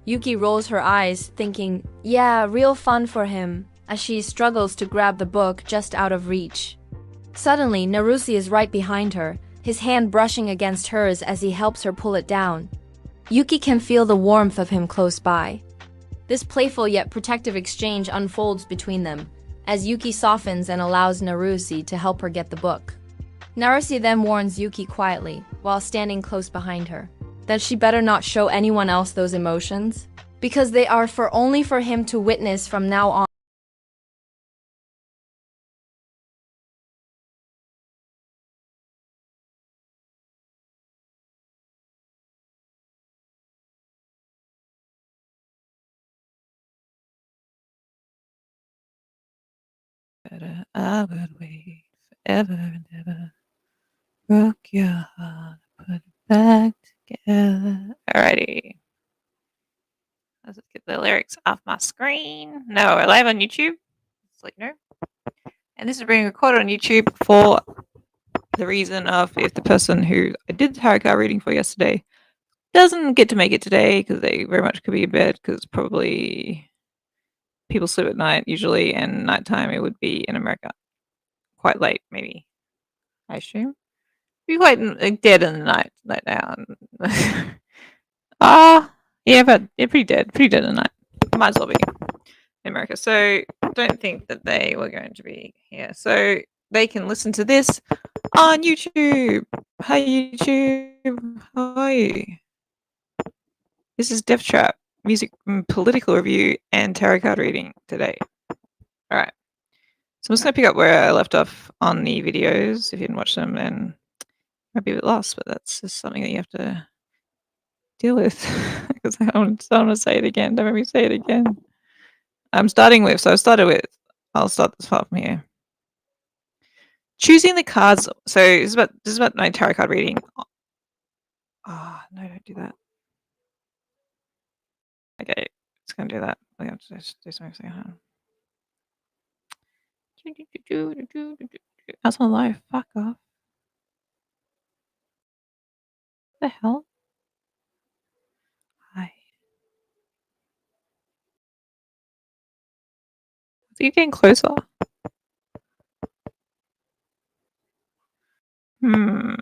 Yuki rolls her eyes, thinking, yeah, real fun for him, as she struggles to grab the book just out of reach. Suddenly, Narusi is right behind her, his hand brushing against hers as he helps her pull it down. Yuki can feel the warmth of him close by. This playful yet protective exchange unfolds between them, as Yuki softens and allows Narusi to help her get the book. Narusi then warns Yuki quietly, while standing close behind her, that she better not show anyone else those emotions, because they are only for him to witness from now on. Better I would wait forever and ever. Broke your heart, put it back together. Alrighty. Let's get the lyrics off my screen. No, we're live on YouTube. It's like, no. And this is being recorded on YouTube for the reason of if the person who I did the tarot card reading for yesterday doesn't get to make it today because they very much could be in bed because probably people sleep at night usually, and nighttime it would be in America quite late, maybe. I assume be quite dead in the night now. Yeah, but yeah, pretty dead in the night. Might as well be in America. So don't think that they were going to be here. So they can listen to this on YouTube. Hi YouTube, how are you? This is Death Trap, music political review and tarot card reading today. All right. So I'm just going to pick up where I left off on the videos. If you didn't watch them, then might be a bit lost, but that's just something that you have to deal with because I don't want to say it again. Don't make me say it again. I'll start this far from here. Choosing the cards. So this is about my tarot card reading. Oh, no, don't do that. Okay, just gonna do that. I have to just do something. That's my life. Fuck off. What the hell? Hi. Are you getting closer? Hmm.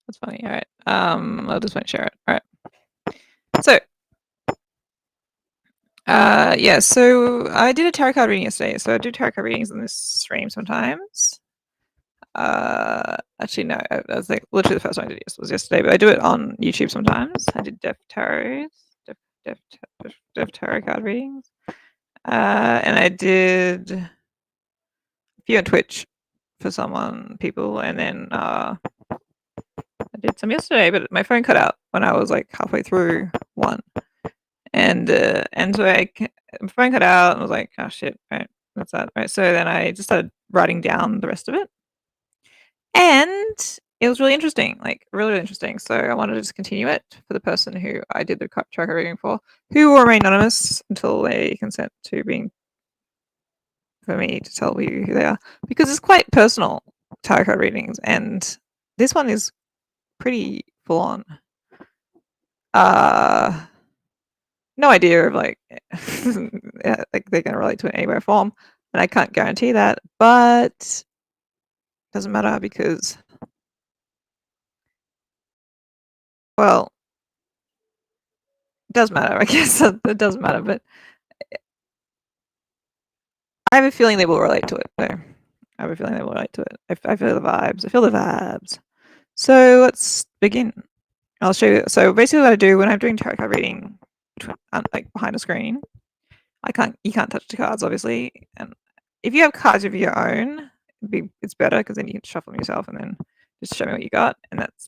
That's funny. All right. I'll just won't share it. All right. So, yeah. So I did a tarot card reading yesterday. So I do tarot card readings on this stream sometimes. Actually, no. I was like literally the first time I did it was yesterday, but I do it on YouTube sometimes. I did Deaf tarot card readings, and I did a few on Twitch for people, and then I did some yesterday, but my phone cut out when I was like halfway through one, and so my phone cut out and I was like, oh shit, right, that's that, right. So then I just started writing down the rest of it, and it was really interesting, like really interesting. So I wanted to just continue it for the person who I did the tracker reading for, who will remain anonymous until they consent to being for me to tell you who they are, because it's quite personal tarot card readings, and this one is pretty full on. No idea of like like they're gonna relate to it in any way or form, and I can't guarantee that, but doesn't matter because, well, it does matter. I guess it does matter, but I have a feeling they will relate to it. Though. I have a feeling they will relate to it. I feel the vibes. I feel the vibes. So let's begin. I'll show you. So basically, what I do when I'm doing tarot card reading, like behind a screen, you can't touch the cards, obviously. And if you have cards of your own, it's better because then you can shuffle them yourself and then just show me what you got, and that's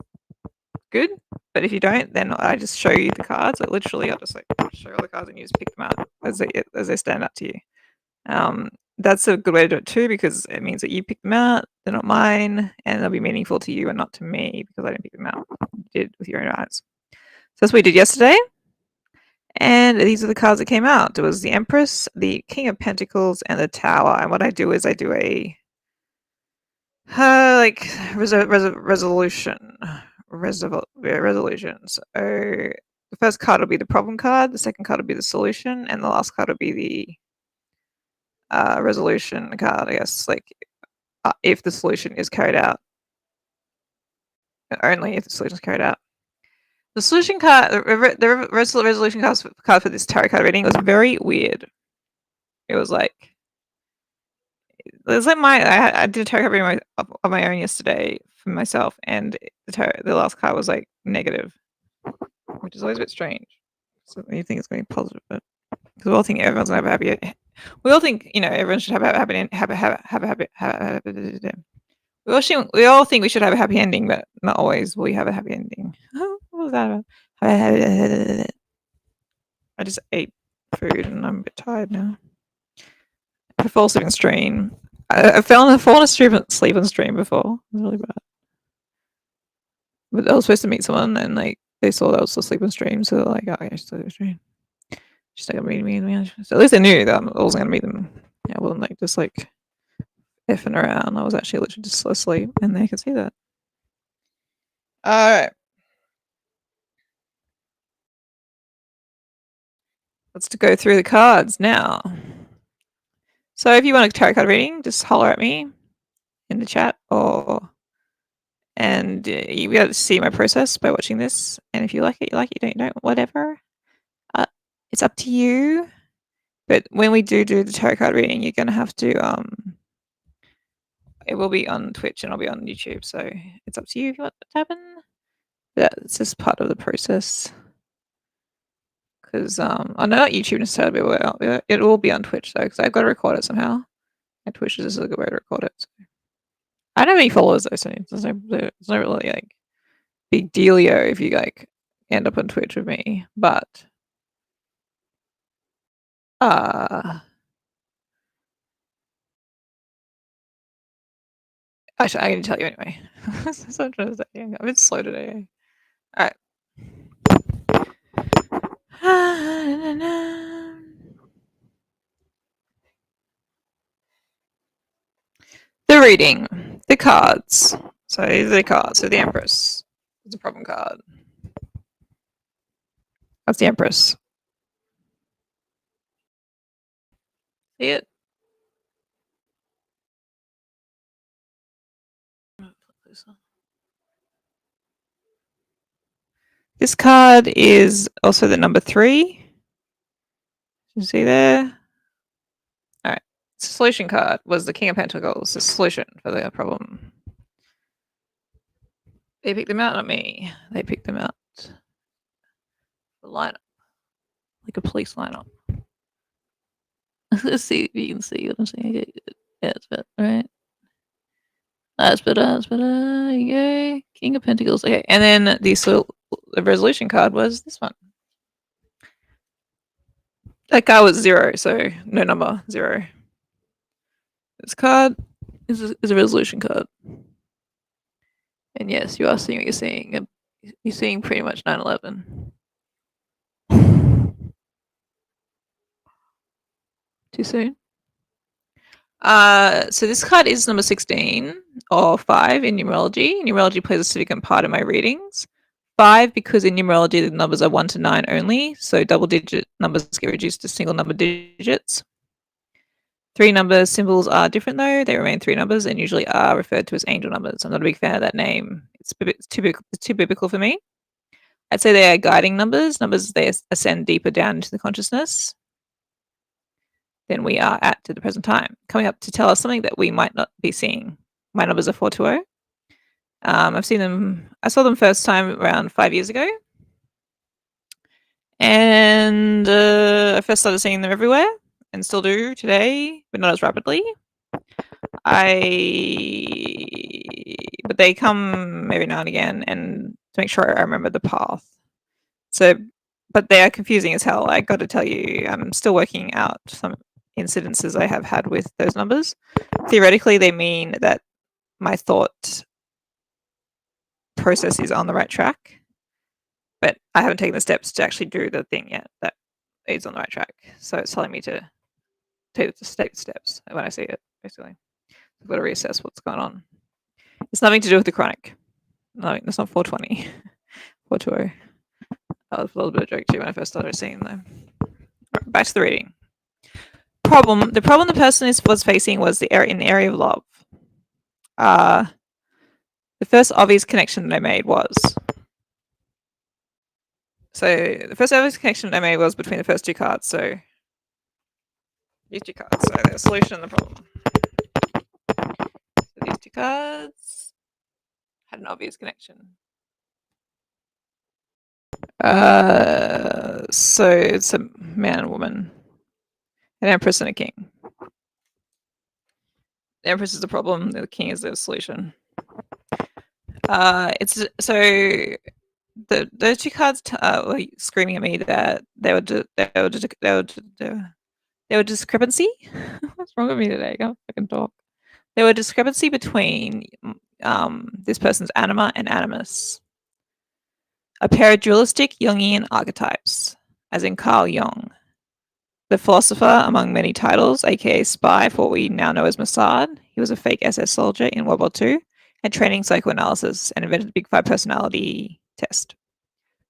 good. But if you don't, then I just show you the cards. Like literally, I'll just like show all the cards and you just pick them out as they stand up to you. That's a good way to do it too, because it means that you pick them out. They're not mine, and they'll be meaningful to you and not to me because I didn't pick them out. You did with your own eyes. So that's what we did yesterday. And these are the cards that came out. It was the Empress, the King of Pentacles, and the Tower. And what I do is I do a resolution. So the first card will be the problem card, the second card will be the solution, and the last card will be the resolution card, I guess, like if the solution is carried out. Only if the solution is carried out. The solution card, the resolution card for this tarot card reading was very weird. It was like I did a tarot card reading of my own yesterday for myself, and the last card was like negative, which is always a bit strange. So you think it's going to be positive, but because we all think everyone's going to have a happy. We all think everyone should have a happy. We all think we should have a happy ending, but not always will we have a happy ending. What was that about? I just ate food and I'm a bit tired now. I fell asleep on stream. I fallen asleep on stream before. It was really bad. But I was supposed to meet someone and like they saw that I was asleep on stream, so they're like, "Oh, yeah, she's asleep on stream. She's not gonna meet me." So at least they knew that I wasn't gonna meet them. Yeah, I wasn't like just like effing around. I was actually literally just asleep, and they could see that. All right. Let's go through the cards now. So if you want a tarot card reading, just holler at me in the chat, and you'll be able to see my process by watching this. And if you like it, you like it. You don't, whatever. It's up to you. But when we do the tarot card reading, you're gonna have to it will be on Twitch and I'll be on YouTube. So it's up to you if you want that to happen. But it's just part of the process. Because I know not YouTube necessarily, but it will be on Twitch though, because I've got to record it somehow. And Twitch is a good way to record it. So. I don't have any followers though, so it's not really like big dealio if you like end up on Twitch with me. But actually, I'm going to tell you anyway. That's what I'm trying to say. I'm a bit slow today. All right. The reading, the cards. So these are the cards. So the Empress is a problem card. That's the Empress. See it? This card is also the number 3. You see there? All right. The solution card was the King of Pentacles, the solution for the problem. They picked them out, not me. They picked them out. The lineup. Like a police lineup. Let's see if you can see what I'm saying. Okay, good. Yeah, it's better, right? That's better, that's better. There you go. King of Pentacles. Okay, and then the resolution card was this one. That card was 0, so no number, 0. This card is a resolution card. And yes, you are seeing what you're seeing. You're seeing pretty much 9/11. Too soon? So this card is number 16 or 5 in numerology. Numerology plays a significant part in my readings. 5 because in numerology the numbers are 1 to 9 only, so double-digit numbers get reduced to single number digits. 3 number symbols are different though; they remain 3 numbers and usually are referred to as angel numbers. I'm not a big fan of that name. It's too biblical for me. I'd say they are guiding numbers. Numbers they ascend deeper down into the consciousness than we are at the present time, coming up to tell us something that we might not be seeing. My numbers are 420. I've seen them. I saw them first time around 5 years ago, and I first started seeing them everywhere, and still do today, but not as rapidly. But they come every now and again, and to make sure I remember the path. So, but they are confusing as hell. I got to tell you, I'm still working out some incidences I have had with those numbers. Theoretically, they mean that my thought process is on the right track, but I haven't taken the steps to actually do the thing yet that is on the right track. So it's telling me to take the steps when I see it, basically. I've got to reassess what's going on. It's nothing to do with the chronic. No, that's not 420. 420. That was a little bit of a joke too when I first started seeing them. Right, back to the reading. The problem the person was facing was in the area of love. The first obvious connection that I made was between the first two cards. So these two cards. So the solution and the problem. So these two cards had an obvious connection. So it's a man and woman, an empress and a king. The empress is the problem. The king is the solution. It's so those two cards were screaming at me that they were discrepancy. What's wrong with me today? I can't fucking talk. There were discrepancy between this person's anima and animus. A pair of dualistic Jungian archetypes, as in Carl Jung, the philosopher among many titles, aka spy for what we now know as Mossad. He was a fake SS soldier in World War II and training psychoanalysis and invented the Big Five personality test.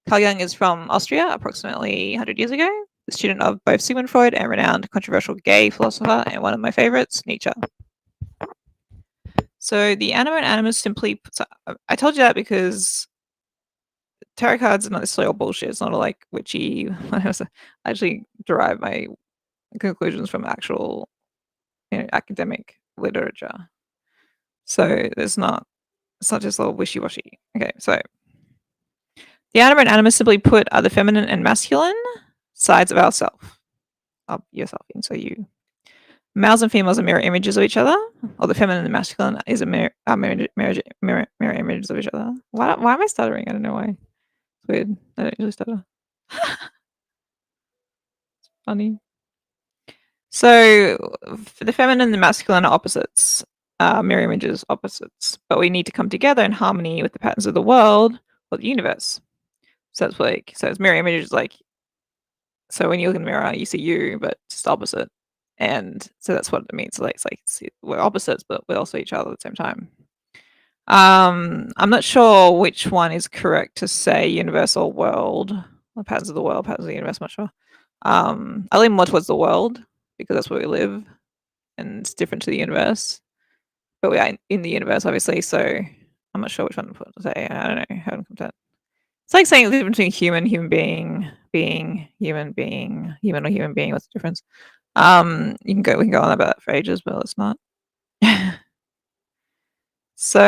Carl Jung is from Austria, approximately 100 years ago, the student of both Sigmund Freud and renowned controversial gay philosopher, and one of my favorites, Nietzsche. So the anima and animus simply... So I told you that because tarot cards are not necessarily all bullshit. It's not all like witchy. I actually derive my conclusions from actual, academic literature. So it's not just all wishy-washy. Okay, so the anima and animus simply put are the feminine and masculine sides of ourself, of yourself, and so you. Males and females are mirror images of each other, or the feminine and masculine is a mirror images of each other. Why am I stuttering? I don't know why. It's weird. I don't usually stutter. It's funny. So the feminine and the masculine are opposites, mirror images, opposites, but we need to come together in harmony with the patterns of the world or the universe. So it's it's mirror images, so when you look in the mirror, you see you, but just opposite. And so that's what it means. We're opposites, but we're also each other at the same time. I'm not sure which one is correct to say, universal world, or patterns of the world, patterns of the universe. I'm not sure. I lean more towards the world because that's where we live, and it's different to the universe. But we are in the universe, obviously. So I'm not sure which one to say. I don't know. I haven't come to that. It's like saying the difference between human being, human being. What's the difference? We can go on about that for ages, but let's not. So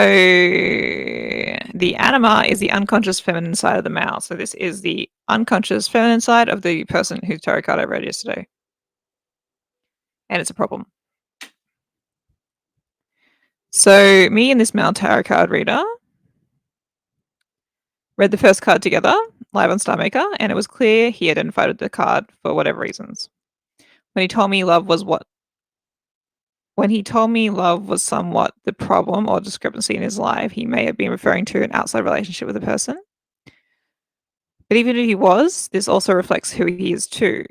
the anima is the unconscious feminine side of the male. So this is the unconscious feminine side of the person whose tarot card I read yesterday. And it's a problem. So me and this male tarot card reader read the first card together, live on Star Maker, and it was clear he identified the card for whatever reasons. When he told me love was somewhat the problem or discrepancy in his life, he may have been referring to an outside relationship with a person. But even if he was, this also reflects who he is too,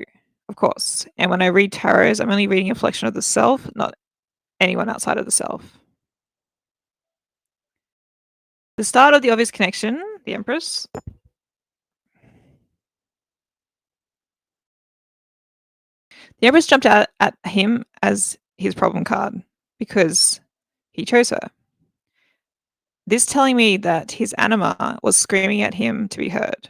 of course. And when I read tarots, I'm only reading a reflection of the self, not anyone outside of the self. The start of the obvious connection, the Empress. The Empress jumped out at him as his problem card because he chose her. This telling me that his anima was screaming at him to be heard.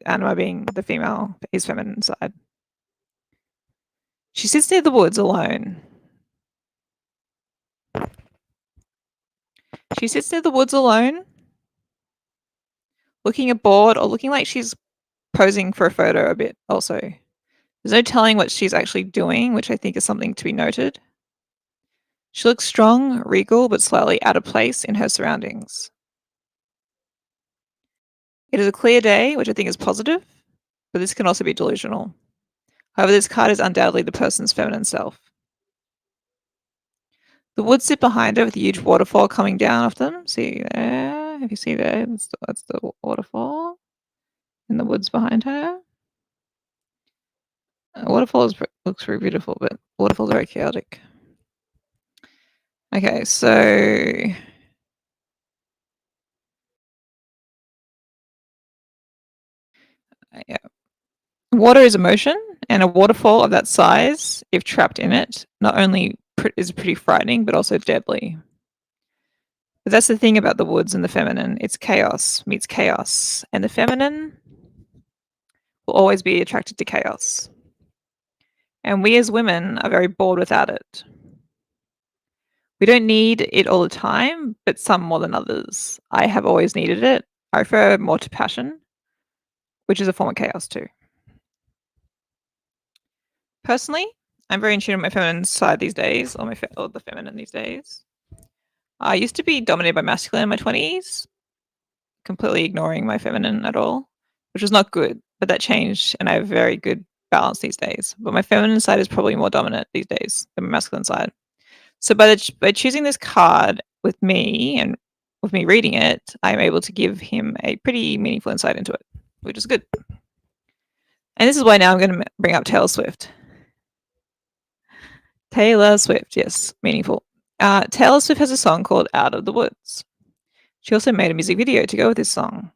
Anima being the female, his feminine side. She sits near the woods alone. She sits near the woods alone, looking bored or looking like she's posing for a photo a bit also. There's no telling what she's actually doing, which I think is something to be noted. She looks strong, regal, but slightly out of place in her surroundings. It is a clear day, which I think is positive, but this can also be delusional. However, this card is undoubtedly the person's feminine self. The woods sit behind her with a huge waterfall coming down off them. See there? If you see there, that's the waterfall in the woods behind her. Waterfall looks very beautiful, but waterfalls are very chaotic. Okay, so yeah. Water is emotion, and a waterfall of that size, if trapped in it, not only is pretty frightening, but also deadly. But that's the thing about the woods and the feminine. It's chaos meets chaos, and the feminine will always be attracted to chaos. And we as women are very bored without it. We don't need it all the time, but some more than others. I have always needed it. I refer more to passion, which is a form of chaos too. Personally, I'm very in tune with my feminine side these days, or the feminine these days. I used to be dominated by masculine in my 20s, completely ignoring my feminine at all, which was not good, but that changed, and I have very good balance these days. But my feminine side is probably more dominant these days than my masculine side. So by choosing this card with me and with me reading it, I'm able to give him a pretty meaningful insight into it, which is good. And this is why now I'm going to bring up Taylor Swift. Taylor Swift, yes, meaningful. Taylor Swift has a song called Out of the Woods. She also made a music video to go with this song.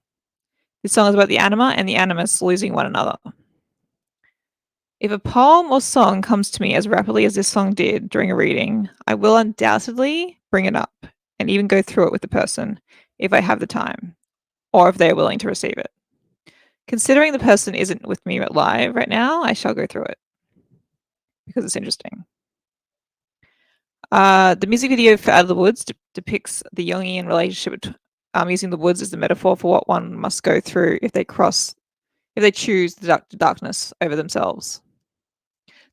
This song is about the anima and the animus losing one another. If a poem or song comes to me as rapidly as this song did during a reading, I will undoubtedly bring it up and even go through it with the person if I have the time or if they are willing to receive it. Considering the person isn't with me live right now, I shall go through it because it's interesting. The music video for Out of the Woods depicts the Jungian relationship using the woods as the metaphor for what one must go through if they choose the darkness over themselves.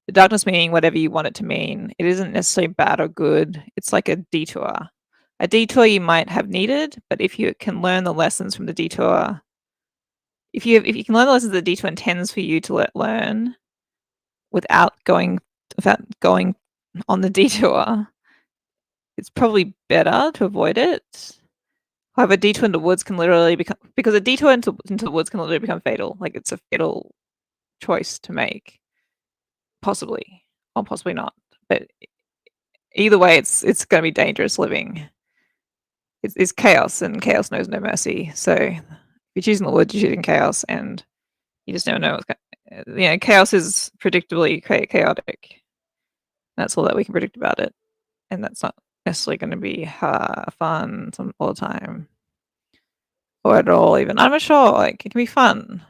The darkness meaning whatever you want it to mean. It isn't necessarily bad or good. It's like a detour. A detour you might have needed, but if you can learn the lessons from the detour, if you can learn the lessons the detour intends for you to learn without going on the detour, it's probably better to avoid it. However, a detour into the woods can literally become, because a detour into the woods can literally become fatal. Like, it's a fatal choice to make. Possibly, or possibly not. But either way, it's going to be dangerous living. It's chaos, and chaos knows no mercy. So if you're choosing the woods, you're choosing chaos, and you just never know what's chaos is predictably chaotic. That's all that we can predict about it. And that's not necessarily going to be fun all the time. Or at all, even. I'm not sure. Like, it can be fun,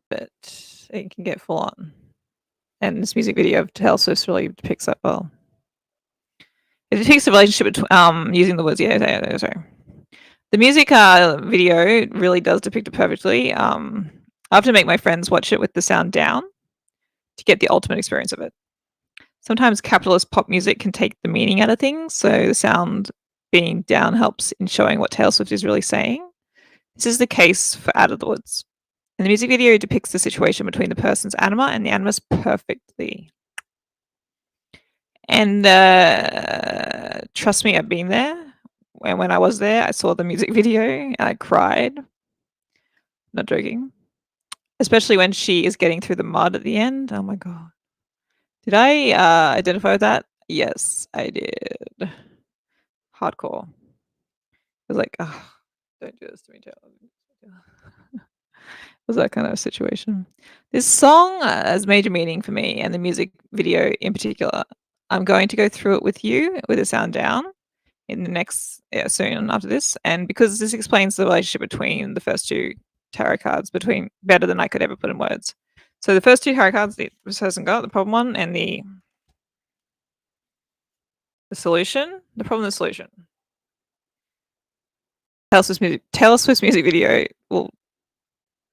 but it can get full on. And this music video of Taylor Swift really depicts that well. It depicts the relationship between using the words. Yeah, sorry. The music video really does depict it perfectly. I have to make my friends watch it with the sound down to get the ultimate experience of it. Sometimes capitalist pop music can take the meaning out of things, so the sound being down helps in showing what Taylor Swift is really saying. This is the case for Out of the Woods. And the music video depicts the situation between the person's anima and the animus perfectly. And trust me, I've been there. And when I was there, I saw the music video and I cried. Not joking. Especially when she is getting through the mud at the end. Oh my God. Did I identify with that? Yes, I did. Hardcore. I was like, oh, don't do this to me, Taylor. It was that kind of situation. This song has major meaning for me, and the music video in particular. I'm going to go through it with you with the sound down in the next soon after this, and because this explains the relationship between the first two tarot cards better than I could ever put in words. So the first two tarot cards, the person got the problem one, and the solution, the problem, the solution. Taylor Swift's music video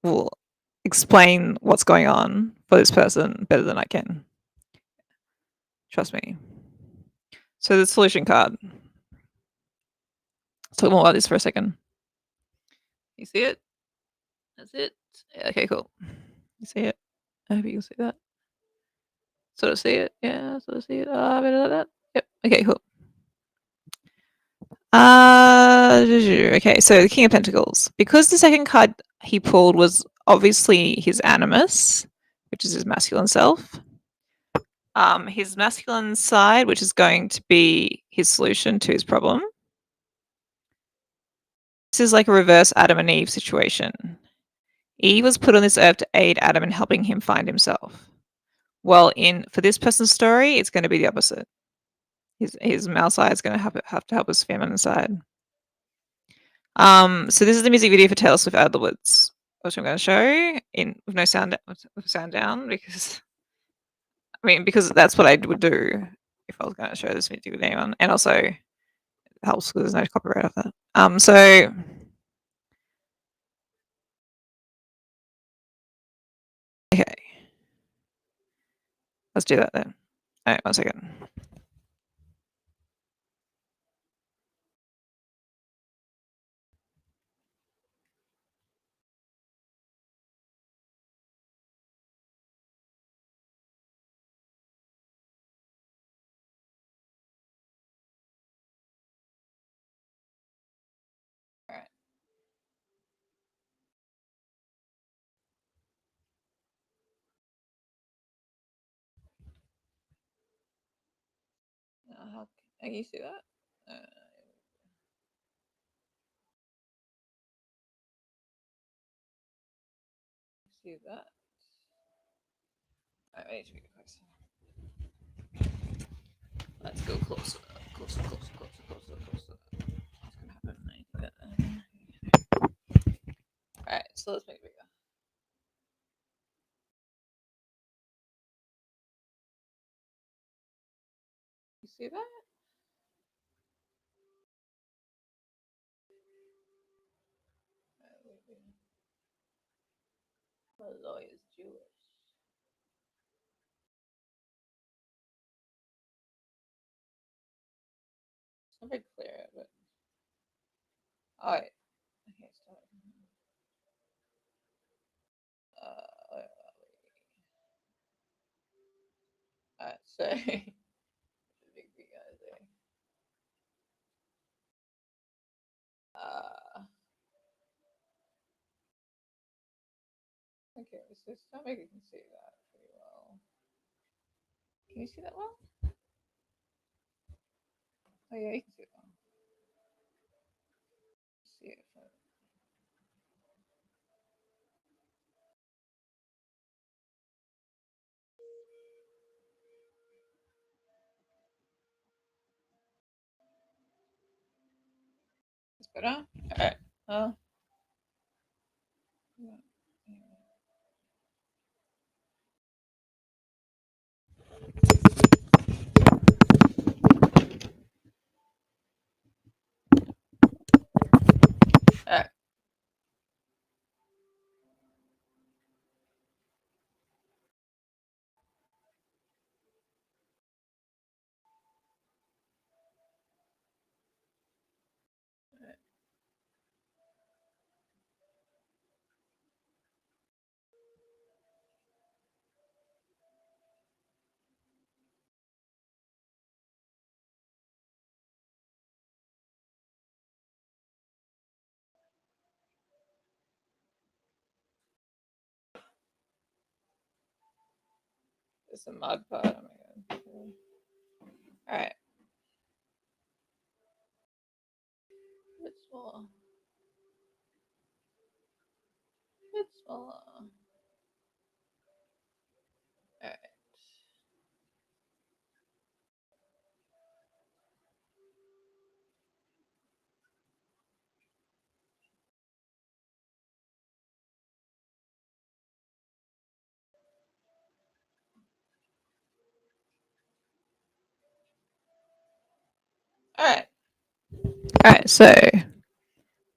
will explain what's going on for this person better than I can. Trust me. So the solution card. Let's talk more about this for a second. You see it? That's it. Yeah, okay, cool. You see it? I hope you can see that. Sort of see it. Yeah, sort of see it. Better like that. Yep. Okay, cool. Okay, so the King of Pentacles. Because the second card he pulled was obviously his animus, which is his masculine self. His masculine side, which is going to be his solution to his problem. This is like a reverse Adam and Eve situation. Eve was put on this earth to aid Adam in helping him find himself. Well, for this person's story, it's going to be the opposite. His male side is going to have to help his feminine side. So this is the music video for Taylor Swift Out of the Woods, which I'm going to show with no sound, with sound down, because because that's what I would do if I was going to show this video with anyone, and also it helps because there's no copyright of that. So okay, let's do that then. All right, 1 second. All right. Can you see that? See that? I need to be closer. Let's go closer, closer, closer, closer, closer, closer. What's gonna happen? All right, so let's make it bigger. You see that? My lawyer's Jewish. It's not very clear, but all right. Okay, start. All right, so big guys there. Okay, so stomach you can see that pretty well. Can you see that well? Oh yeah, you can see it well. See it. It's better. All right. Yeah. All right. It's a mud part. Oh my god. All right. It's smaller. It's smaller. All right. All right. All right. So I think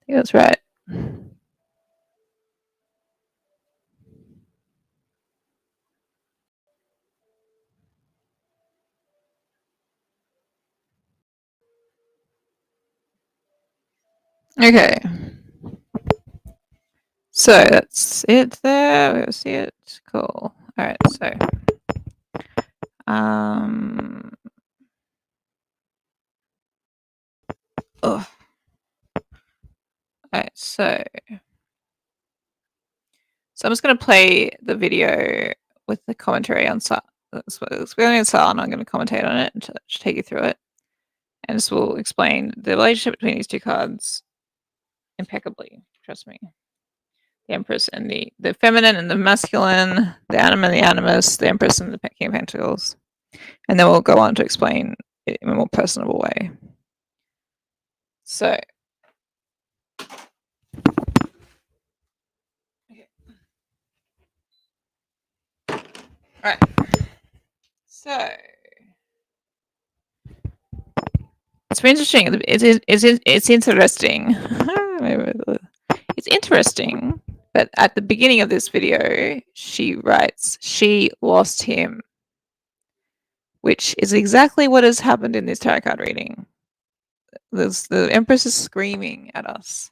that's right. Okay. So that's it there. We'll see it. Cool. All right. So, oh, all right. So I'm just going to play the video with the commentary on silent. It's going on silent. I'm going to commentate on it and take you through it, and this will explain the relationship between these two cards impeccably. Trust me. The Empress and the feminine and the masculine, the animum and the animus, the Empress and the King of Pentacles. And then we'll go on to explain it in a more personable way. So, okay. All right. So, it's interesting. It's interesting. It's interesting. But at the beginning of this video, she writes, "She lost him," which is exactly what has happened in this tarot card reading. The Empress is screaming at us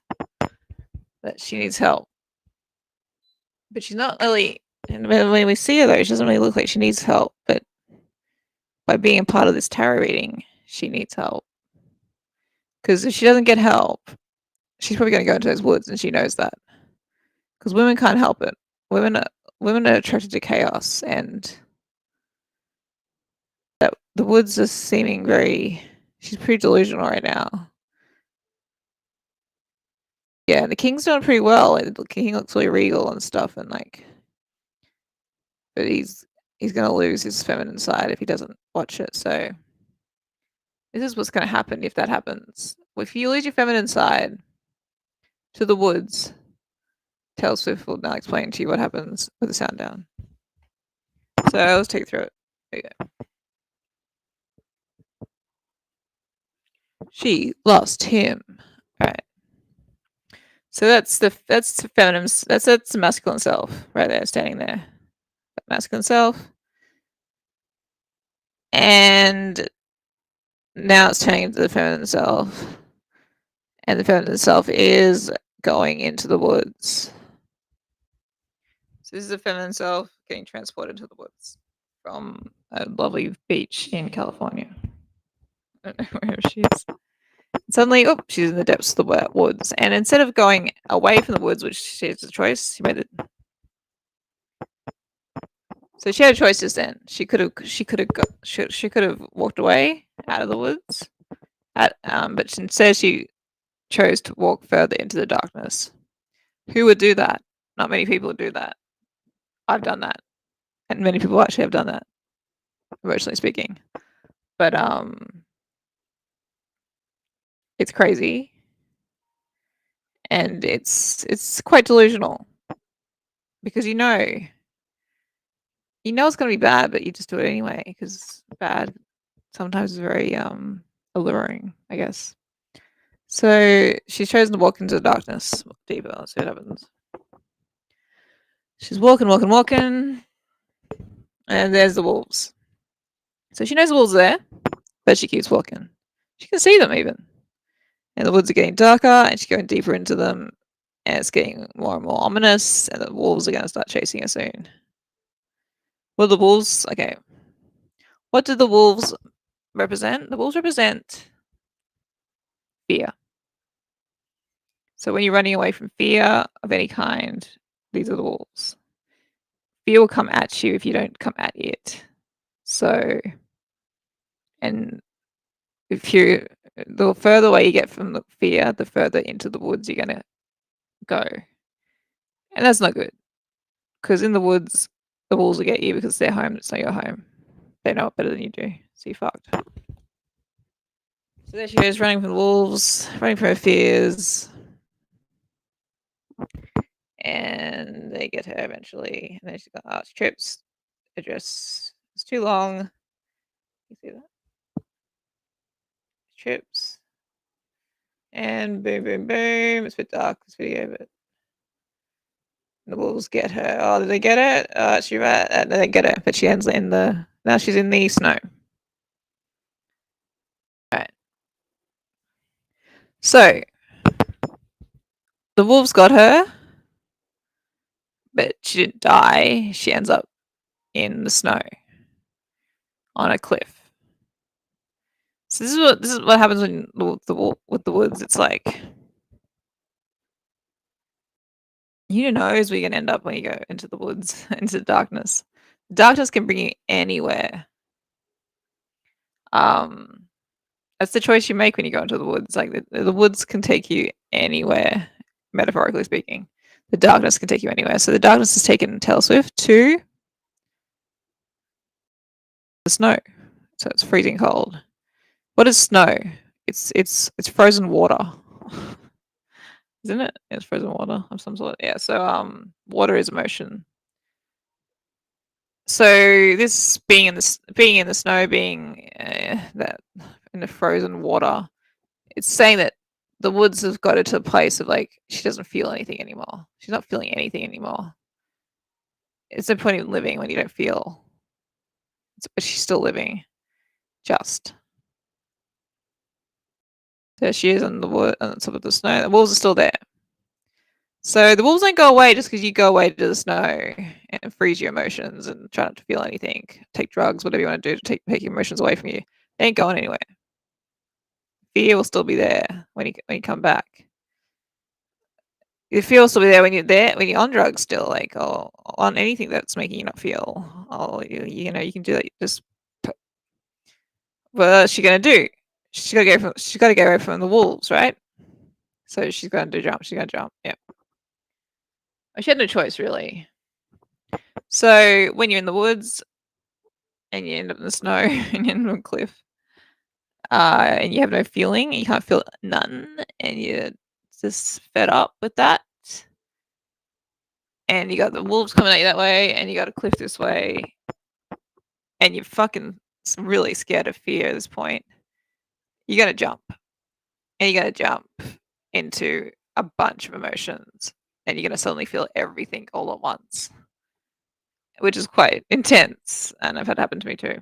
that she needs help, but she's not really. And when we see her, though, she doesn't really look like she needs help. But by being a part of this tarot reading, she needs help. Because if she doesn't get help, she's probably going to go into those woods, and she knows that. Because women can't help it. Women are attracted to chaos, and the woods are seeming very. She's pretty delusional right now. Yeah, the king's doing pretty well. The king looks really regal and stuff, and but he's going to lose his feminine side if he doesn't watch it. So this is what's going to happen if that happens. If you lose your feminine side to the woods, Taylor Swift will now explain to you what happens with the sound down. So let's take you through it. There you go. She lost him. All right. So that's the feminine. That's the masculine self right there, standing there. That masculine self. And now it's turning into the feminine self. And the feminine self is going into the woods. So this is the feminine self getting transported to the woods from a lovely beach in California. I don't know where she is. Suddenly, she's in the depths of the woods. And instead of going away from the woods, which she has a choice, she made it. So she had a choice just then. She could have walked away out of the woods, but instead she chose to walk further into the darkness. Who would do that? Not many people would do that. I've done that, and many people actually have done that, emotionally speaking. But it's crazy, and it's quite delusional because you know it's going to be bad, but you just do it anyway because bad sometimes is very alluring, I guess. So she's chosen to walk into the darkness deeper. Let's see what happens. She's walking, and there's the wolves. So she knows the wolves are there, but she keeps walking. She can see them even. And the woods are getting darker, and she's going deeper into them, and it's getting more and more ominous, and the wolves are going to start chasing her soon. Well, the wolves, okay. What do the wolves represent? The wolves represent fear. So when you're running away from fear of any kind, these are the wolves. Fear will come at you if you don't come at it. So, and the further away you get from the fear, the further into the woods you're going to go. And that's not good. Because in the woods, the wolves will get you because they're home, it's not your home. They know it better than you do. So you're fucked. So there she goes, running from the wolves, running from her fears. And they get her eventually. And then she's got she trips. Her dress is too long. You see that? Trips. And boom, boom, boom. It's a bit dark, this video, but the wolves get her. Oh, did they get her? She ran. They didn't get her, but she ends in the. Now she's in the snow. Right. So the wolves got her, but she didn't die. She ends up in the snow on a cliff. So this is what happens when with the woods. It's like who knows where you're gonna end up when you go into the woods, into the darkness. Darkness can bring you anywhere. That's the choice you make when you go into the woods. Like the woods can take you anywhere, metaphorically speaking. The darkness can take you anywhere. So the darkness has taken Taylor Swift to the snow. So it's freezing cold. What is snow? It's frozen water. Isn't it? It's frozen water of some sort. Yeah. So water is emotion. So this being in the snow, being that in the frozen water, it's saying that the woods have got her to a place of like she doesn't feel anything anymore. She's not feeling anything anymore. It's no point in living when you don't feel. But she's still living. Just. There she is on the wood on the top of the snow. The wolves are still there. So the wolves don't go away just because you go away to the snow and freeze your emotions and try not to feel anything. Take drugs, whatever you want to do to take your emotions away from you. They ain't going anywhere. Fear will still be there when you come back. The fear will still be there when you're on drugs still, like or on anything that's making you not feel. Oh, you know, you can do that. Just what's she gonna do? She's got to get away from the wolves, right? So she's going to jump. She's going to jump. Yeah. She had no choice, really. So when you're in the woods and you end up in the snow and you end up on a cliff, and you have no feeling, you can't feel none, and you're just fed up with that, and you got the wolves coming at you that way, and you got a cliff this way, and you're fucking really scared of fear at this point, you got to jump. And you got to jump into a bunch of emotions, and you're going to suddenly feel everything all at once, which is quite intense, and I've had it happen to me too.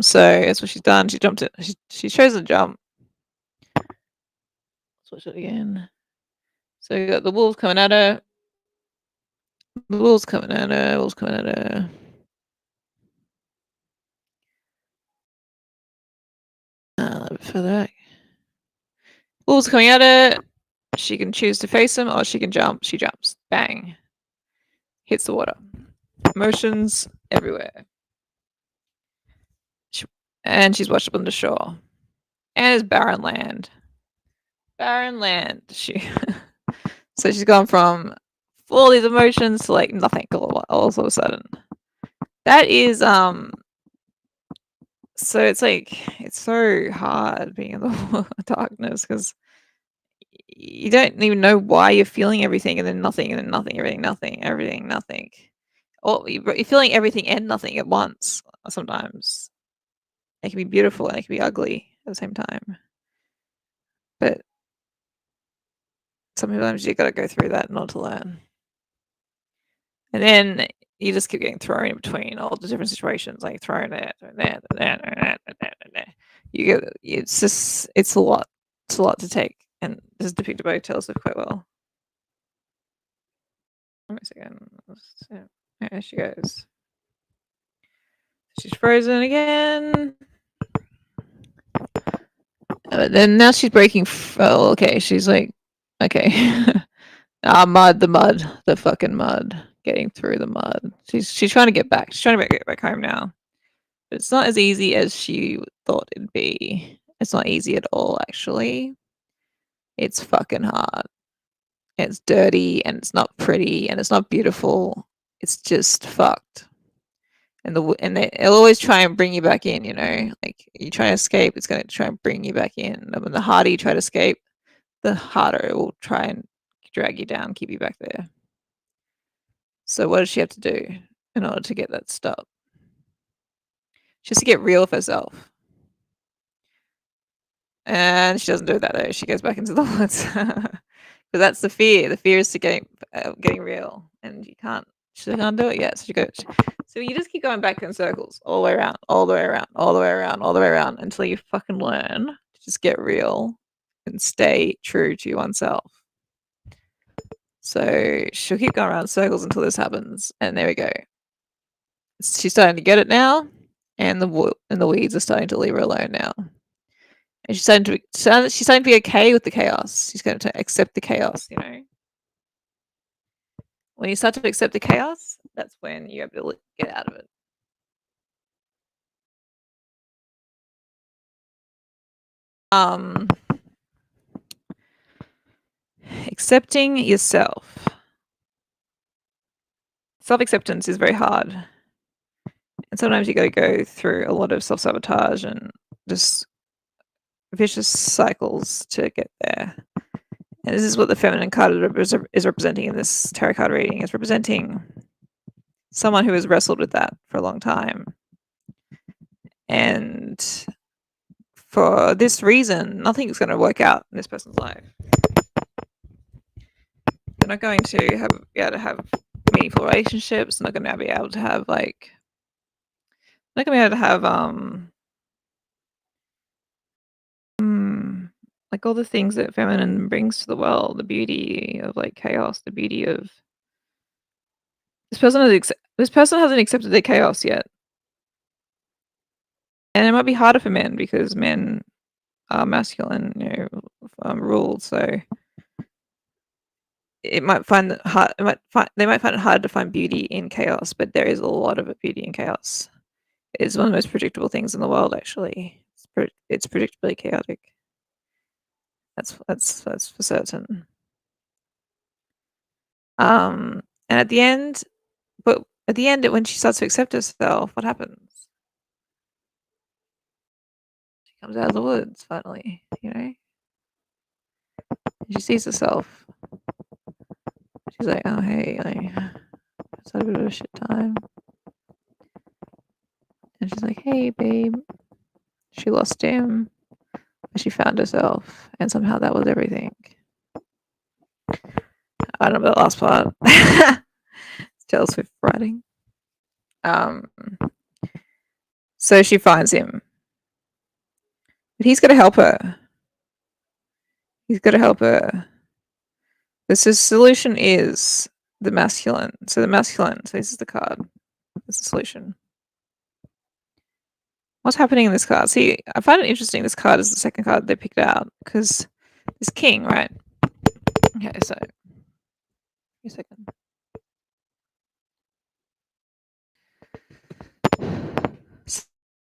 So that's what she's done. She jumped it. She chose to jump. Let's watch it again. So you got the wolves coming at her. The wolves coming at her. Wolves coming at her. A little bit further back. Wolves coming at her. She can choose to face them, or she can jump. She jumps. Bang. Hits the water. Emotions everywhere. And she's washed up on the shore. And it's barren land. Barren land. So she's gone from all these emotions to like nothing all of a sudden. That is so it's like it's so hard being in the darkness because you don't even know why you're feeling everything and then nothing and then nothing, everything, nothing. Or you're feeling everything and nothing at once sometimes. It can be beautiful and it can be ugly at the same time. But sometimes you gotta go through that in order to learn. And then you just keep getting thrown in between all the different situations, like thrown there. You get it's a lot. It's a lot to take, and this is depicted by Taylor Swift quite well. Wait a second. There she goes. She's frozen again. But then now she's breaking. Oh, okay. She's like, okay. The fucking mud. Getting through the mud. She's trying to get back. She's trying to get back home now. But it's not as easy as she thought it'd be. It's not easy at all, actually. It's fucking hard. It's dirty and it's not pretty and it's not beautiful. It's just fucked. And it'll always try and bring you back in, you know? Like you try to escape, it's going to try and bring you back in. And when the harder you try to escape, the harder it will try and drag you down, keep you back there. So what does she have to do in order to get that stop? She has to get real with herself. And she doesn't do that though. She goes back into the woods. But that's the fear. The fear is to getting real, and she can't do it yet. So she goes. So you just keep going back in circles, all the way around, all the way around, all the way around, all the way around, until you fucking learn to just get real and stay true to oneself. So she'll keep going around in circles until this happens, and there we go. She's starting to get it now, and the weeds are starting to leave her alone now. And she's starting to be okay with the chaos. She's going to accept the chaos, you know. When you start to accept the chaos, that's when you're able to get out of it. Accepting yourself. Self-acceptance is very hard. And sometimes you got to go through a lot of self-sabotage and just vicious cycles to get there. And this is what the feminine card is representing in this tarot card reading. It's representing someone who has wrestled with that for a long time. And for this reason, nothing is going to work out in this person's life. They're not going to be able to have meaningful relationships. They're not going to be able to have like all the things that feminine brings to the world, the beauty of like chaos, the beauty of this person hasn't accepted their chaos yet. And it might be harder for men because men are masculine, ruled, so they might find it hard to find beauty in chaos, but there is a lot of beauty in chaos. It's one of the most predictable things in the world, actually. It's predictably chaotic. That's for certain. And at the end, when she starts to accept herself, what happens? She comes out of the woods finally, and she sees herself. She's like, "Oh hey, it's a bit of a shit time," and she's like, "Hey babe," she lost him. She found herself, and somehow that was everything. I don't know about the last part. It's Taylor Swift writing. So she finds him, but he's got to help her. The solution is the masculine. So this is the card. That's the solution. What's happening in this card? See, I find it interesting. This card is the second card they picked out because this king, right? Okay, so a second.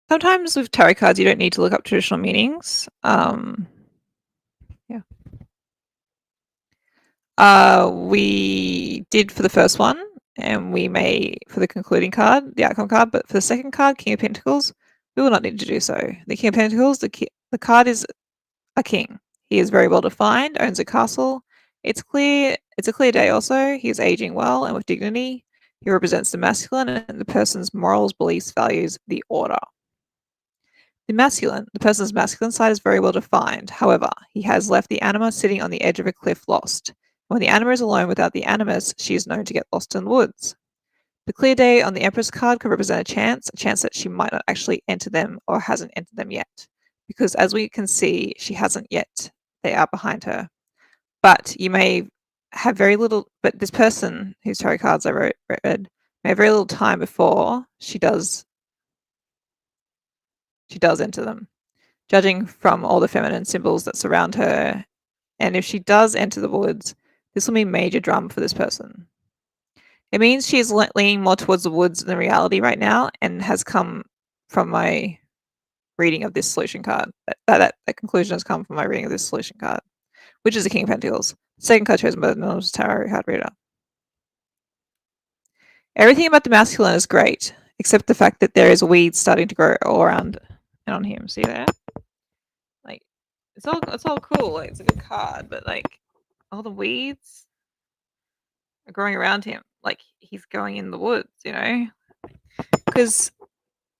Sometimes with tarot cards, you don't need to look up traditional meanings. We did for the first one, and we may for the concluding card, the outcome card, but for the second card, King of Pentacles, we will not need to do so. The King of Pentacles, the card is a king. He is very well defined, owns a castle. It's a clear day also. He is aging well and with dignity. He represents the masculine and the person's morals, beliefs, values, the order. The person's masculine side is very well defined. However, he has left the anima sitting on the edge of a cliff lost. When the anima is alone without the animus, she is known to get lost in the woods. The clear day on the Empress card could represent a chance that she might not actually enter them or hasn't entered them yet. Because as we can see, she hasn't yet. They are behind her. But you may have very little, but this person whose tarot cards I read may have very little time before she does enter them, judging from all the feminine symbols that surround her. And if she does enter the woods, this will mean major drama for this person. It means she is leaning more towards the woods than reality right now, and has come from my reading of this solution card. That conclusion has come from my reading of this solution card, which is the King of Pentacles. Second card chosen by the Anonymous Tarot card reader. Everything about the masculine is great, except the fact that there is weeds starting to grow all around and on him. See that? Like, it's all cool. Like, it's a good card, but like, all the weeds are growing around him. Like, he's going in the woods, Because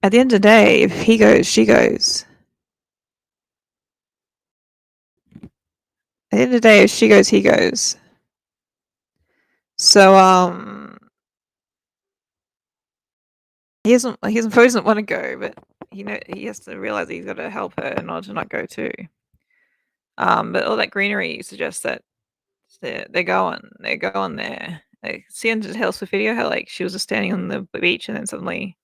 at the end of the day, if he goes, she goes. At the end of the day, if she goes, he goes. So he doesn't want to go, but he has to realize that he's got to help her in order to not go too. But all that greenery suggests that They're going there. Like, see in the Taylor Swift video how like she was just standing on the beach and then suddenly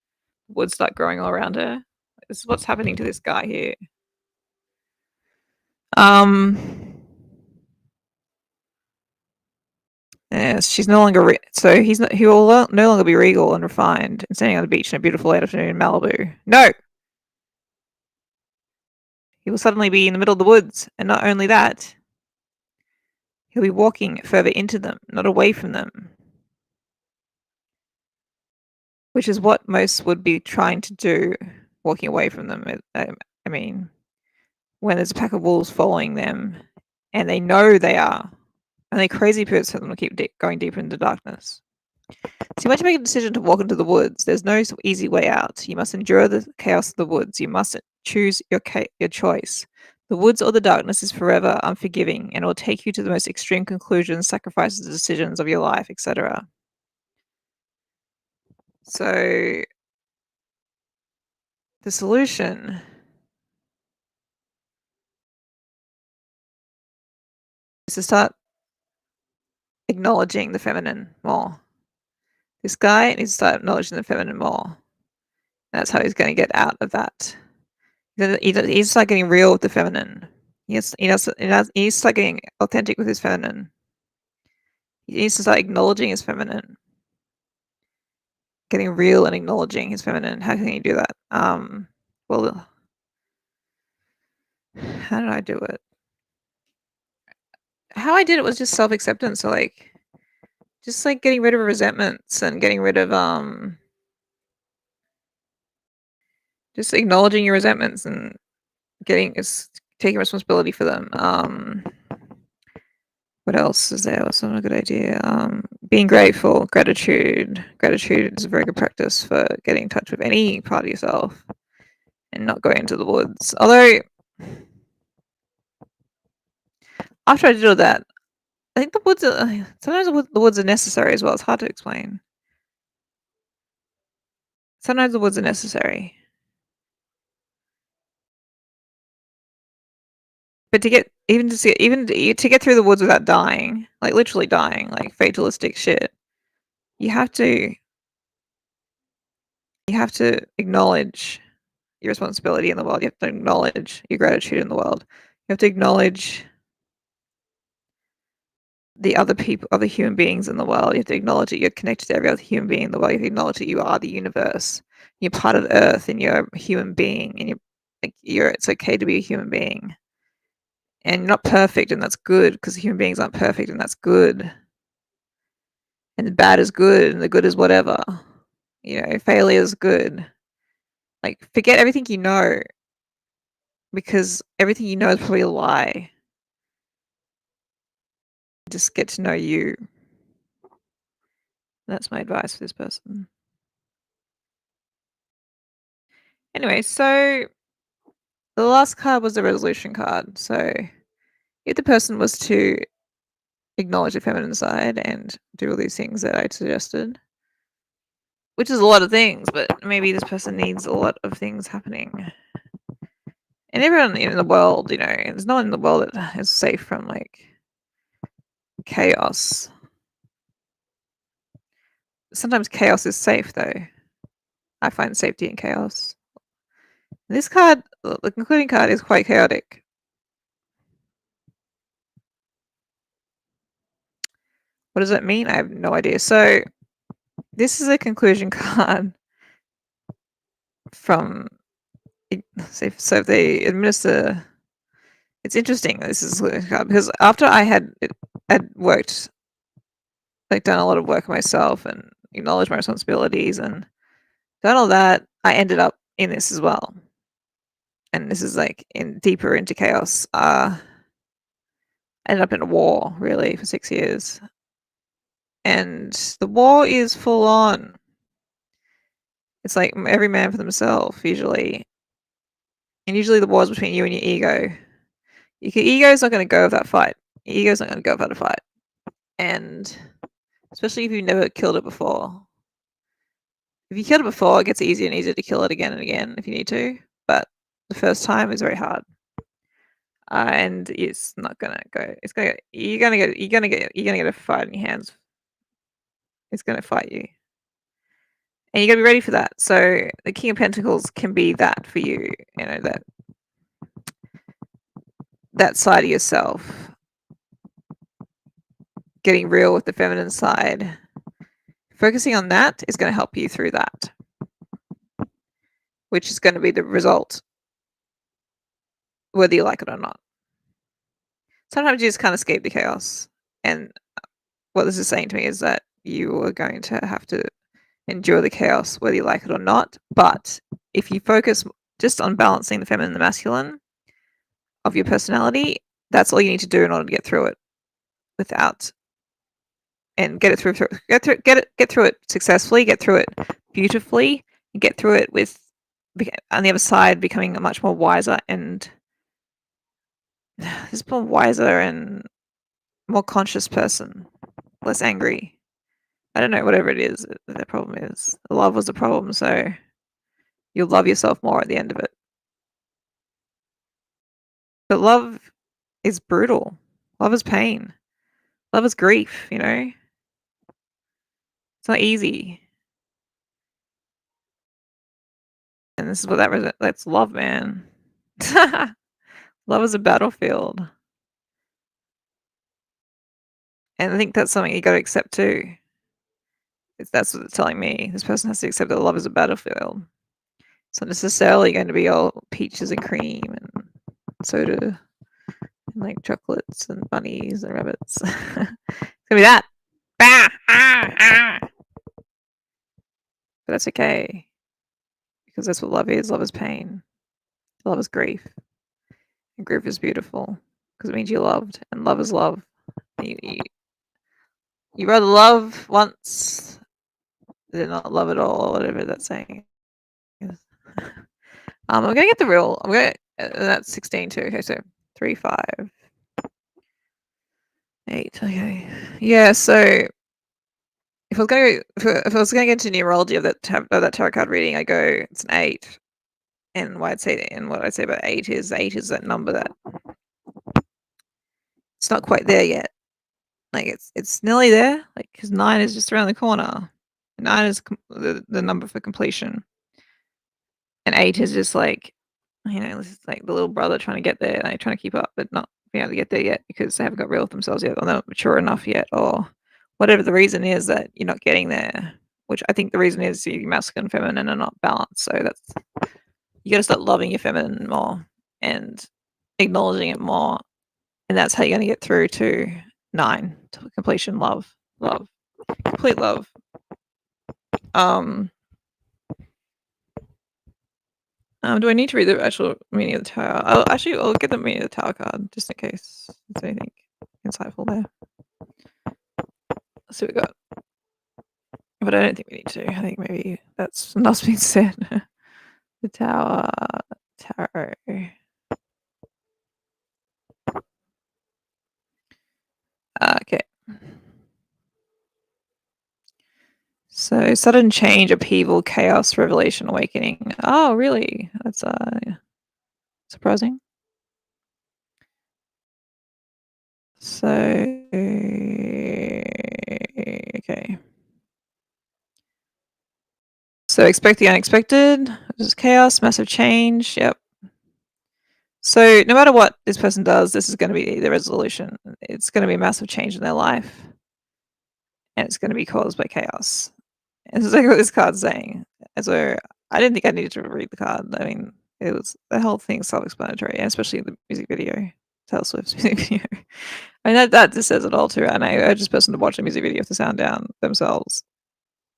woods start growing all around her. This is what's happening to this guy here. Yes, she's no longer so he will no longer be regal and refined and standing on the beach in a beautiful late afternoon in Malibu. No, he will suddenly be in the middle of the woods, and not only that, he'll be walking further into them, not away from them, which is what most would be trying to do, walking away from them. I mean, when there's a pack of wolves following them, and they know they are, and they crazy pursuit for them to keep going deeper into darkness. So once you make a decision to walk into the woods, there's no easy way out. You must endure the chaos of the woods. You must choose your choice. The woods or the darkness is forever unforgiving, and it will take you to the most extreme conclusions, sacrifices, decisions of your life, etc. So the solution is to start acknowledging the feminine more. This guy needs to start acknowledging the feminine more. That's how he's going to get out of that. He needs to start getting real with the feminine. He needs to start getting authentic with his feminine. He needs to start acknowledging his feminine. Getting real and acknowledging his feminine. How can he do that? Well, how did I do it? How I did it was just self-acceptance. So like, just like getting rid of resentments and getting rid of just acknowledging your resentments and taking responsibility for them. What else is there? What's not a good idea? Being grateful, gratitude. Gratitude is a very good practice for getting in touch with any part of yourself and not going into the woods. Although, after I did all that, I think the woods sometimes the woods are necessary as well. It's hard to explain. Sometimes the woods are necessary. But to get to get through the woods without dying, like literally dying, like fatalistic shit, you have to acknowledge your responsibility in the world. You have to acknowledge your gratitude in the world. You have to acknowledge the other people, other human beings in the world. You have to acknowledge that you're connected to every other human being in the world. You have to acknowledge that you are the universe. You're part of Earth, and you're a human being, and it's okay to be a human being. And you're not perfect, and that's good, because human beings aren't perfect, and that's good. And the bad is good, and the good is whatever. Failure is good. Like, forget everything you know, because everything you know is probably a lie. Just get to know you. That's my advice for this person. Anyway, so the last card was the resolution card. So if the person was to acknowledge the feminine side and do all these things that I suggested, which is a lot of things, but maybe this person needs a lot of things happening. And everyone in the world, there's no one in the world that is safe from like chaos. Sometimes chaos is safe, though. I find safety in chaos. This card, the concluding card, is quite chaotic. What does that mean? I have no idea. So this is a conclusion card from. So if they administer, it's interesting. This is a card because after I had worked, like done a lot of work myself and acknowledged my responsibilities and done all that, I ended up in this as well. And this is like deeper into chaos. I ended up in a war really for 6 years. And the war is full on. It's like every man for themselves, usually. And usually the war is between you and your ego. Your ego's not going to go with that fight. Your ego's not going to go without a fight. And especially if you've never killed it before. If you killed it before, it gets easier and easier to kill it again and again if you need to. But the first time is very hard. and it's not gonna go. You're gonna get a fight in your hands. It's gonna fight you, and you gotta be ready for that. So the King of Pentacles can be that for you. You know, that side of yourself, getting real with the feminine side. Focusing on that is going to help you through that, which is going to be the result, whether you like it or not. Sometimes you just can't escape the chaos. And what this is saying to me is that you are going to have to endure the chaos, whether you like it or not. But if you focus just on balancing the feminine and the masculine of your personality, that's all you need to do in order to get through it without, and get through it successfully, get through it beautifully, and get through it with, on the other side, becoming a much more wiser and just more wiser and more conscious person, less angry. I don't know, whatever it is, the problem is. Love was the problem, so you'll love yourself more at the end of it. But love is brutal. Love is pain. Love is grief, you know? It's not easy. And this is what that's love, man. Love is a battlefield. And I think that's something you got to accept too. That's what it's telling me. This person has to accept that love is a battlefield. It's not necessarily going to be all peaches and cream and soda and like chocolates and bunnies and rabbits. It's going to be that. But that's okay. Because that's what love is. Love is pain. Love is grief. And grief is beautiful. Because it means you're loved. And love is love. You rather love once than not love at all, or whatever that saying is. I'm gonna get the real. That's 16 too. Okay, so 3, 5, 8. Okay, yeah. So if I was gonna get into numerology of that tarot card reading, I go it's an 8, and what I'd say about 8 is that number that it's not quite there yet. Like it's nearly there. Like because 9 is just around the corner. 9 is the number for completion, and 8 is just like, you know, it's like the little brother trying to get there, like trying to keep up, but not being able to get there yet because they haven't got real with themselves yet, or they're not mature enough yet, or whatever the reason is that you're not getting there. Which I think the reason is your masculine and feminine are not balanced. So that's, you got to start loving your feminine more and acknowledging it more, and that's how you're going to get through to 9, to completion. Love, complete love. Do I need to read the actual meaning of the tower? I'll get the meaning of the tower card just in case there's anything insightful there. Let's see what we got. But I don't think we need to. I think maybe that's enough being said. The tower. Okay. So sudden change, upheaval, chaos, revelation, awakening. Oh, really? That's surprising. So okay. So expect the unexpected. This is chaos, massive change. Yep. So no matter what this person does, this is going to be the resolution. It's going to be a massive change in their life, and it's going to be caused by chaos. And this is like what this card's saying. And so I didn't think I needed to read the card. I mean, it was the whole thing self-explanatory, and especially the music video, Taylor Swift's music video. I mean, that just says it all too. And I urge this person to watch a music video with the sound down themselves,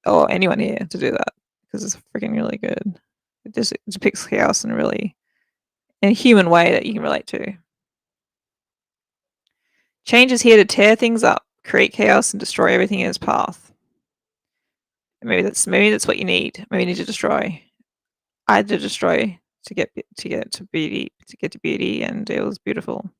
or anyone here to do that, because it's freaking really good. It just depicts chaos in a human way that you can relate to. Change is here to tear things up, create chaos, and destroy everything in its path. Maybe that's what you need. Maybe you need to destroy. I had to destroy to get to beauty, and it was beautiful.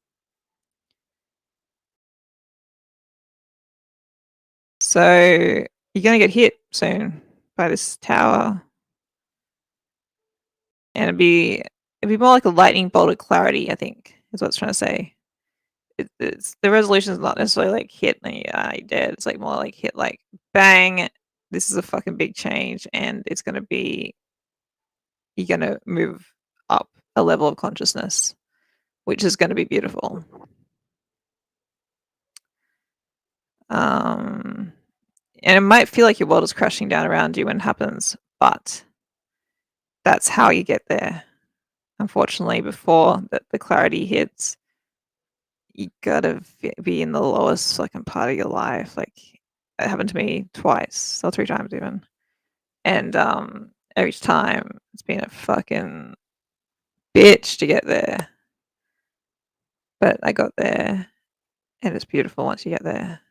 So you're gonna get hit soon by this tower, and it'd be more like a lightning bolt of clarity, I think. is what it's trying to say. It's the resolution is not necessarily like hit and you're dead. It's like more like hit like bang. This is a fucking big change, and it's gonna be you're gonna move up a level of consciousness, which is gonna be beautiful. And it might feel like your world is crashing down around you when it happens, but that's how you get there. Unfortunately, before the clarity hits, you gotta be in the lowest fucking part of your life. Like it happened to me twice or 3 times even, and each time it's been a fucking bitch to get there. But I got there, and it's beautiful once you get there.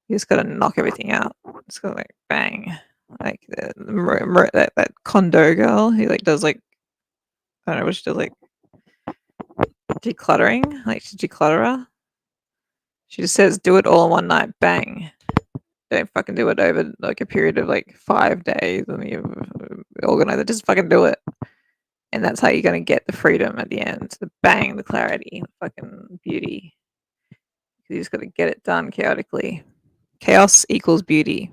You just gotta knock everything out. Just gotta like bang, like that condo girl who like does like I don't know what she does like decluttering, like she's declutterer. She just says do it all in one night, bang. Don't fucking do it over like a period of like 5 days and you organize it. Just fucking do it. And that's how you're gonna get the freedom at the end. The bang, the clarity, the fucking beauty. You just gotta get it done chaotically. Chaos equals beauty.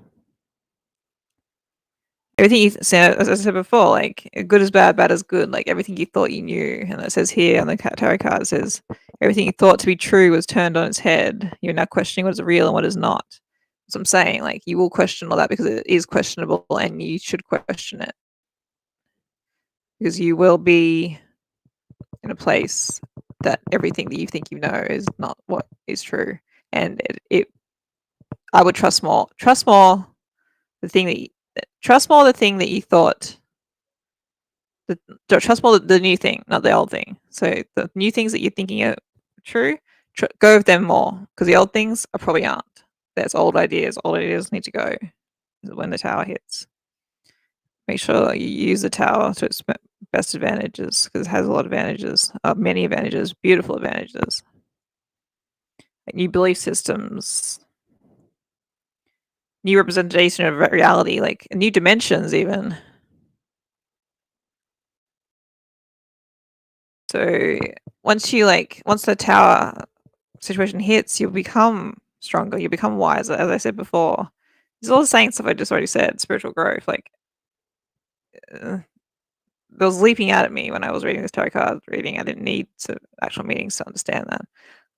Everything you said, as I said before, like good is bad, bad is good. Like everything you thought you knew, and it says here on the tarot card, it says everything you thought to be true was turned on its head. You're now questioning what is real and what is not. That's what I'm saying. Like you will question all that because it is questionable, and you should question it because you will be in a place that everything that you think you know is not what is true, and I would trust more. Trust more the thing that you, trust more the thing that you thought. Trust more the new thing, not the old thing. So the new things that you're thinking are true, go with them more because the old things are probably aren't. There's old ideas. Old ideas need to go when the tower hits. Make sure you use the tower to its best advantages because it has a lot of advantages, many advantages, beautiful advantages. Like new belief systems, new representation of reality, like new dimensions even. So once the tower situation hits, you'll become stronger, you'll become wiser, as I said before. There's all the same stuff I just already said, spiritual growth. Like, it was leaping out at me when I was reading this tarot card reading. I didn't need actual meanings to understand that.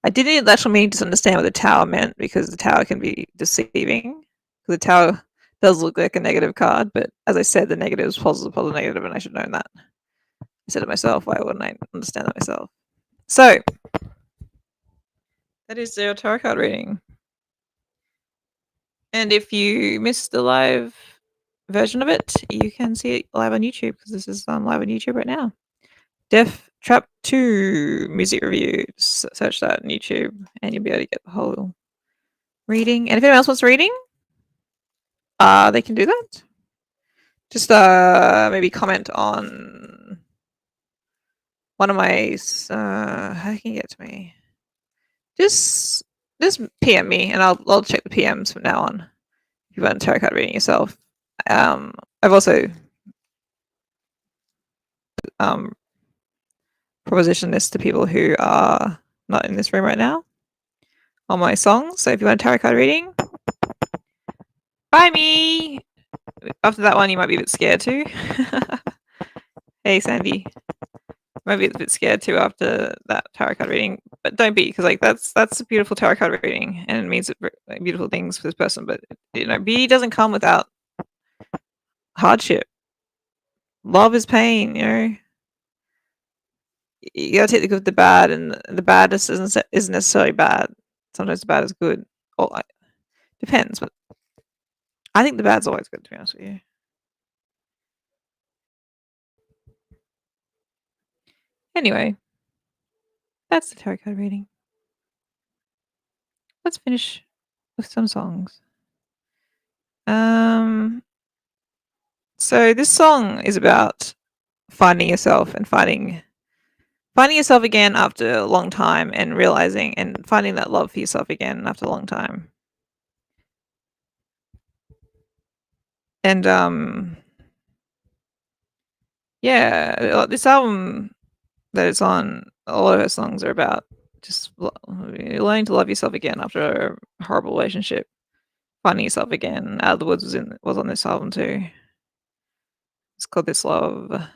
I did need the actual meaning to understand what the tower meant because the tower can be deceiving. The tower does look like a negative card, but as I said, the negative is positive, positive, negative, and I should have known that. I said it myself. Why wouldn't I understand that myself? So, that is their tarot card reading. And if you missed the live version of it, you can see it live on YouTube because this is live on YouTube right now. Death Trap 2 music reviews. Search that on YouTube and you'll be able to get the whole reading. And if anyone else wants reading, they can do that. Just maybe comment on one of my how can you get to me? Just PM me and I'll check the PMs from now on. If you want a tarot card reading yourself. I've also propositioned this to people who are not in this room right now on my songs. So if you want a tarot card reading, buy me. After that one, you might be a bit scared too. Hey, Sandy. Might be a bit scared too after that tarot card reading, but don't be because like that's a beautiful tarot card reading and it means beautiful things for this person. But beauty doesn't come without hardship. Love is pain. You gotta take the good with the bad, and the bad isn't necessarily bad. Sometimes the bad is good. Or depends, but I think the bad's always good. To be honest with you. Anyway, that's the tarot card reading. Let's finish with some songs. So this song is about finding yourself and finding yourself again after a long time and realizing and finding that love for yourself again after a long time. And yeah, this album that it's on, a lot of her songs are about just learning to love yourself again after a horrible relationship, finding yourself again. Out of the Woods was on this album too. It's called This Love.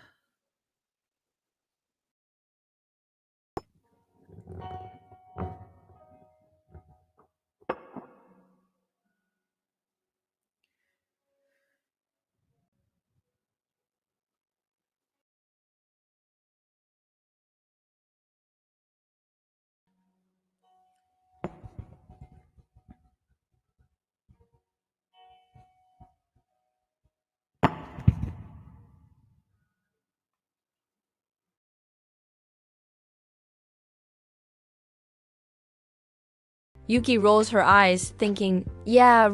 Yuki rolls her eyes, thinking, yeah,